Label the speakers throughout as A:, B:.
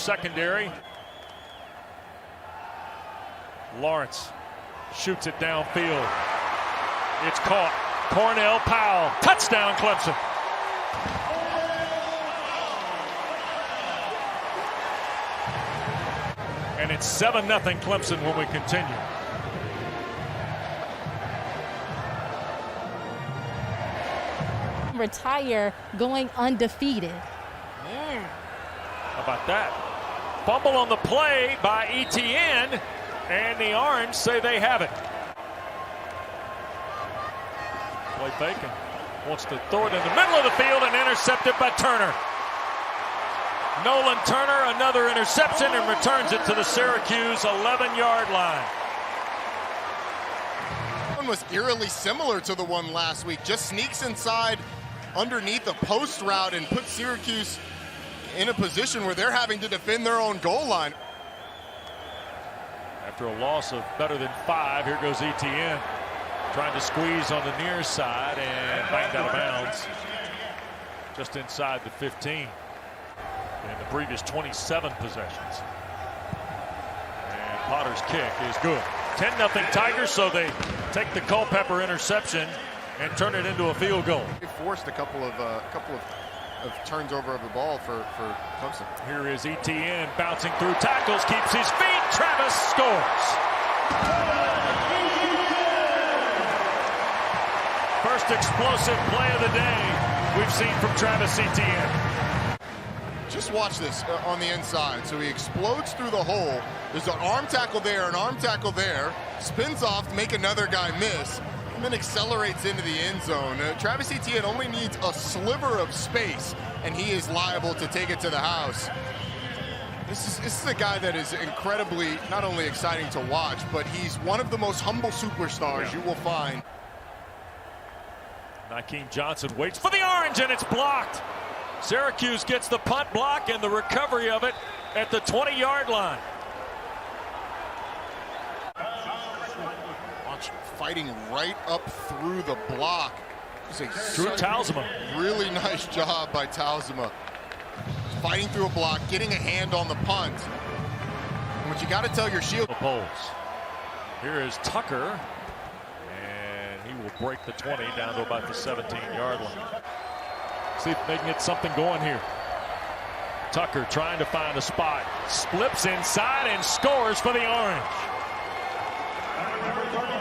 A: Secondary. Lawrence shoots it downfield. It's caught. Cornell Powell. Touchdown, Clemson. And it's 7-0 Clemson when we continue.
B: Retire going undefeated.
A: How about that? Fumble on the play by Etienne, and the Orange say they have it. Play Bacon wants to throw it in the middle of the field and intercepted by Turner. Nolan Turner, another interception, and returns it to the Syracuse 11-yard line.
C: One was eerily similar to the one last week. Just sneaks inside underneath a post route and puts Syracuse in a position where they're having to defend their own goal line.
A: After a loss of better than 5, here goes Etienne. Trying to squeeze on the near side and banged out of bounds. Just inside the 15. In the previous 27 possessions. And Potter's kick is good. 10-0 Tigers, so they take the Culpepper interception and turn it into a field goal.
C: They forced a couple of turns over of the ball for Clemson.
A: Here is Etienne bouncing through tackles, keeps his feet. Travis scores. First explosive play of the day we've seen from Travis Etienne.
C: Just watch this on the inside. So he explodes through the hole. There's an arm tackle there, an arm tackle there. Spins off to make another guy miss. And then accelerates into the end zone. Travis Etienne only needs a sliver of space, and he is liable to take it to the house. This is a guy that is incredibly not only exciting to watch, but he's one of the most humble superstars you will find.
A: Nakeem Johnson waits for the Orange, and it's blocked. Syracuse gets the punt block and the recovery of it at the 20-yard line.
C: Watch fighting right up through the block.
A: Drew Talzema.
C: Really nice job by Talzema. Fighting through a block, getting a hand on the punt. And what you got to tell your shield.
A: Poles. Here is Tucker. And he will break the 20 down to about the 17-yard line. See if they can get something going here. Tucker trying to find a spot. Slips inside and scores for the Orange.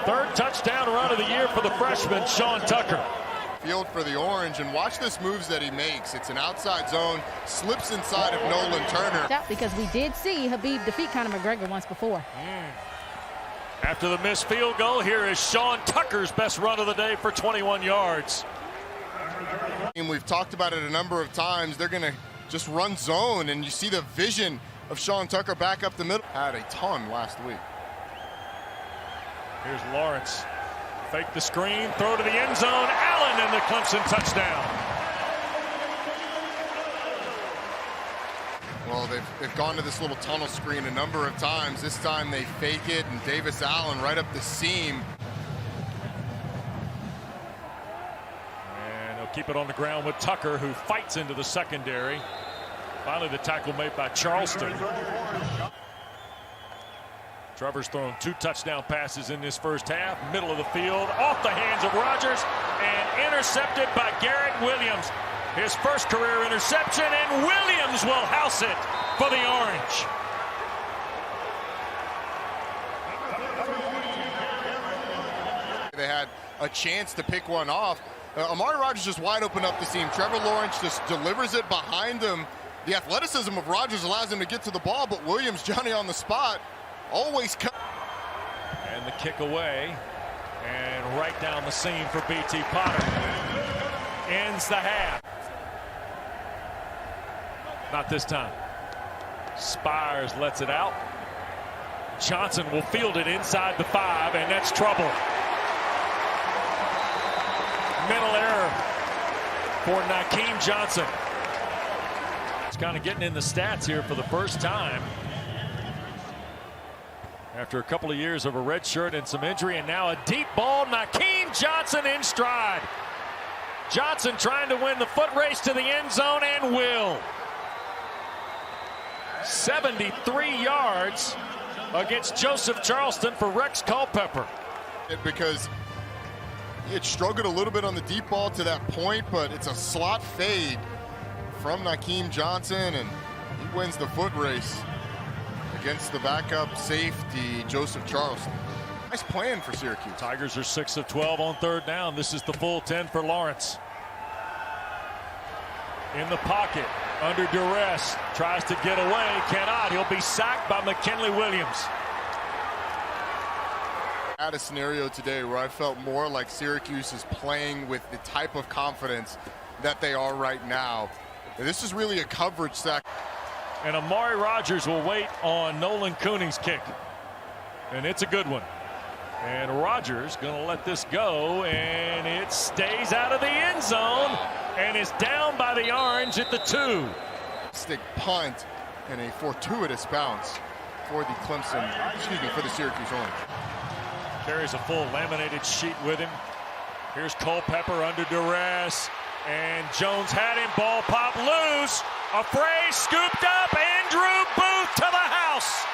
A: Third touchdown run of the year for the freshman, Sean Tucker.
C: Field for the Orange, and watch this moves that he makes. It's an outside zone, slips inside of Nolan Turner.
B: Because we did see Habib defeat Conor McGregor once before.
A: After the missed field goal, here is Sean Tucker's best run of the day for 21 yards.
C: And we've talked about it a number of times. They're going to just run zone, and you see the vision of Sean Tucker back up the middle. Had a ton last week.
A: Here's Lawrence. Fake the screen, throw to the end zone. Allen and the Clemson touchdown.
C: Well, they've gone to this little tunnel screen a number of times. This time they fake it, and Davis Allen right up the seam.
A: And he'll keep it on the ground with Tucker, who fights into the secondary. Finally, the tackle made by Charleston. Trevor's thrown 2 touchdown passes in this first half. Middle of the field, off the hands of Rogers, and intercepted by Garrett Williams. His first career interception, and Williams will house it for the Orange.
C: They had a chance to pick one off. Amari Rogers just wide open up the seam. Trevor Lawrence just delivers it behind him. The athleticism of Rogers allows him to get to the ball, but Williams, Johnny on the spot, always cut.
A: And the kick away, and right down the seam for B.T. Potter. Ends the half. Not this time. Spires lets it out. Johnson will field it inside the 5, and that's trouble. Mental error for Nakeem Johnson. He's kind of getting in the stats here for the first time. After a couple of years of a red shirt and some injury, and now a deep ball. Nakeem Johnson in stride. Johnson trying to win the foot race to the end zone, and will. 73 yards against Joseph Charleston for Rex Culpepper.
C: Because it struggled a little bit on the deep ball to that point, but it's a slot fade from Nakeem Johnson, and he wins the foot race against the backup safety, Joseph Charleston. Nice plan for Syracuse.
A: Tigers are 6 of 12 on third down. This is the full 10 for Lawrence. In the pocket, under duress, tries to get away, cannot. He'll be sacked by McKinley Williams.
C: I had a scenario today where I felt more like Syracuse is playing with the type of confidence that they are right now. And this is really a coverage sack.
A: And Amari Rogers will wait on Nolan Cooning's kick. And it's a good one. And Rogers going to let this go, and it stays out of the end zone and is down by the Orange at the 2.
C: Stick punt and a fortuitous bounce for the for the Syracuse Orange.
A: Carries a full laminated sheet with him. Here's Culpepper under duress, and Jones had him, ball pop loose. A phrase scooped up, Andrew Booth to the house.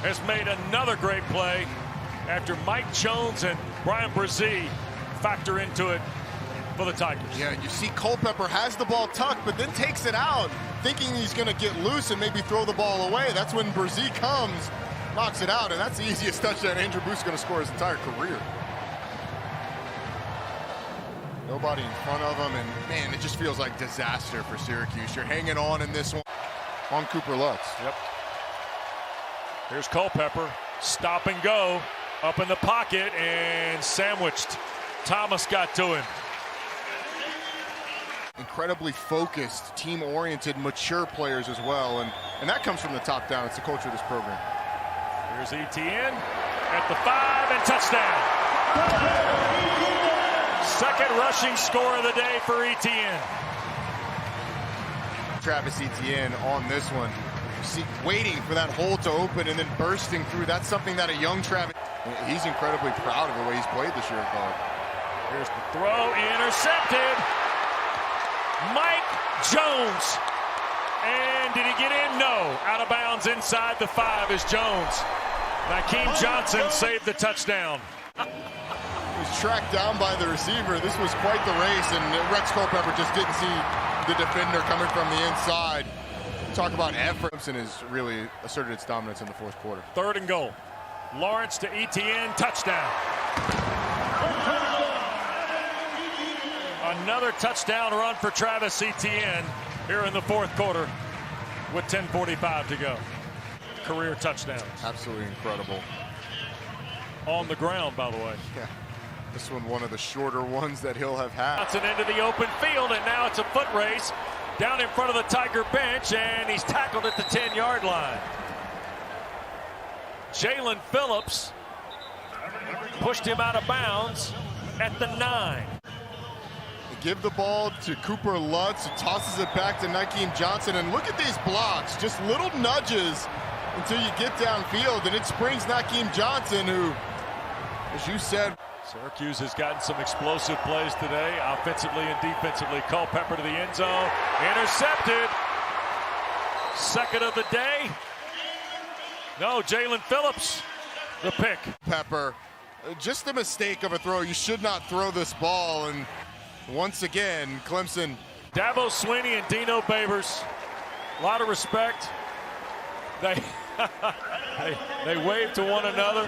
A: Has made another great play after Mike Jones and Brian Brzee factor into it for the Tigers.
C: Yeah, you see Culpepper has the ball tucked, but then takes it out, thinking he's going to get loose and maybe throw the ball away. That's when Brzee comes, knocks it out, and that's the easiest touchdown Andrew Booth's going to score his entire career. Nobody in front of him, and man, it just feels like disaster for Syracuse. You're hanging on in this one on Cooper Lutz.
A: Yep. Here's Culpepper, stop and go, up in the pocket and sandwiched. Thomas got to him.
C: Incredibly focused, team-oriented, mature players as well, and that comes from the top down. It's the culture of this program.
A: Here's Etienne at the 5 and touchdown. Second rushing score of the day for Etienne.
C: Travis Etienne on this one. See, waiting for that hole to open and then bursting through. That's something that a young Travis, he's incredibly proud of the way he's played this year at guard.
A: Here's the throw, intercepted. Mike Jones. And did he get in? No. Out of bounds inside the 5 is Jones. Nakeem Johnson saved the touchdown.
C: He was tracked down by the receiver. This was quite the race, and Rex Culpepper just didn't see the defender coming from the inside. Talk about effort. Clemson has really asserted its dominance in the fourth quarter.
A: 3rd and goal. Lawrence to Etienne, touchdown. Another touchdown run for Travis Etienne here in the fourth quarter with 10:45 to go. Career touchdowns.
C: Absolutely incredible.
A: On the ground, by the way.
C: Yeah. This one of the shorter ones that he'll have had.
A: Johnson into the open field, and now it's a foot race down in front of the Tiger bench, and he's tackled at the 10-yard line. Jalen Phillips pushed him out of bounds at the 9.
C: Give the ball to Cooper Lutz, who tosses it back to Nakeem Johnson, and look at these blocks, just little nudges until you get downfield, and it springs Nakeem Johnson, who, as you said,
A: Syracuse has gotten some explosive plays today, offensively and defensively. Culpepper to the end zone, intercepted. Second of the day. No, Jalen Phillips, the pick.
C: Pepper, just a mistake of a throw. You should not throw this ball, and once again, Clemson.
A: Dabo Swinney and Dino Babers, a lot of respect. They wave to one another.